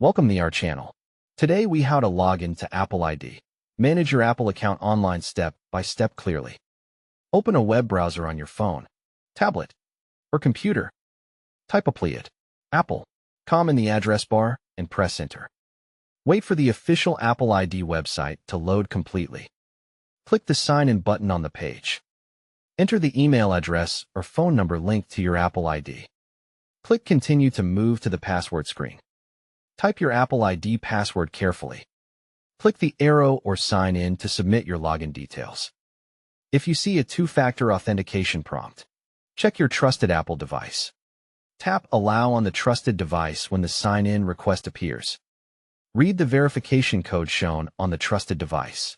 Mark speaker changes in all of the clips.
Speaker 1: Welcome to our channel. Today we how to log into Apple ID. Manage your Apple account online step by step clearly. Open a web browser on your phone, tablet, or computer. Type Apple.com in the address bar and press enter. Wait for the official Apple ID website to load completely. Click the Sign In button on the page. Enter the email address or phone number linked to your Apple ID. Click Continue to move to the password screen. Type your Apple ID password carefully. Click the arrow or sign in to submit your login details. If you see a two-factor authentication prompt, check your trusted Apple device. Tap Allow on the trusted device when the sign-in request appears. Read the verification code shown on the trusted device.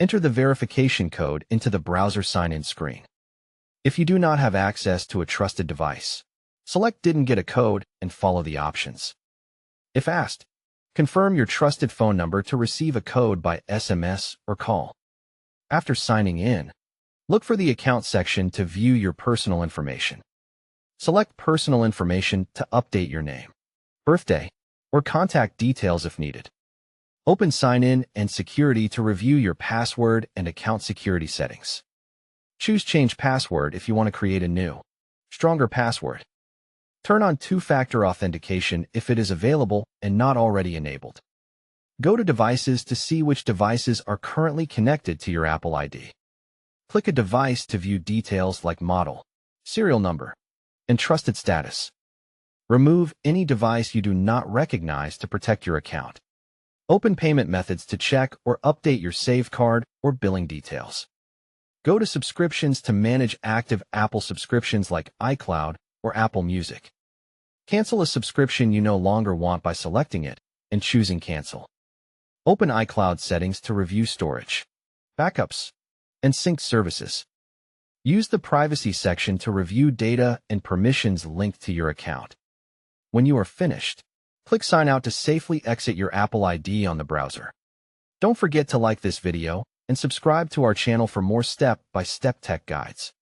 Speaker 1: Enter the verification code into the browser sign-in screen. If you do not have access to a trusted device, select Didn't get a code and follow the options. If asked, confirm your trusted phone number to receive a code by SMS or call. After signing in, look for the Account section to view your personal information. Select Personal Information to update your name, birthday, or contact details if needed. Open Sign In and Security to review your password and account security settings. Choose Change Password if you want to create a new, stronger password. Turn on two-factor authentication if it is available and not already enabled. Go to Devices to see which devices are currently connected to your Apple ID. Click a device to view details like model, serial number, and trusted status. Remove any device you do not recognize to protect your account. Open payment methods to check or update your save card or billing details. Go to Subscriptions to manage active Apple subscriptions like iCloud or Apple Music. Cancel a subscription you no longer want by selecting it and choosing Cancel. Open iCloud settings to review storage, backups, and sync services. Use the Privacy section to review data and permissions linked to your account. When you are finished, click Sign Out to safely exit your Apple ID on the browser. Don't forget to like this video and subscribe to our channel for more step-by-step tech guides.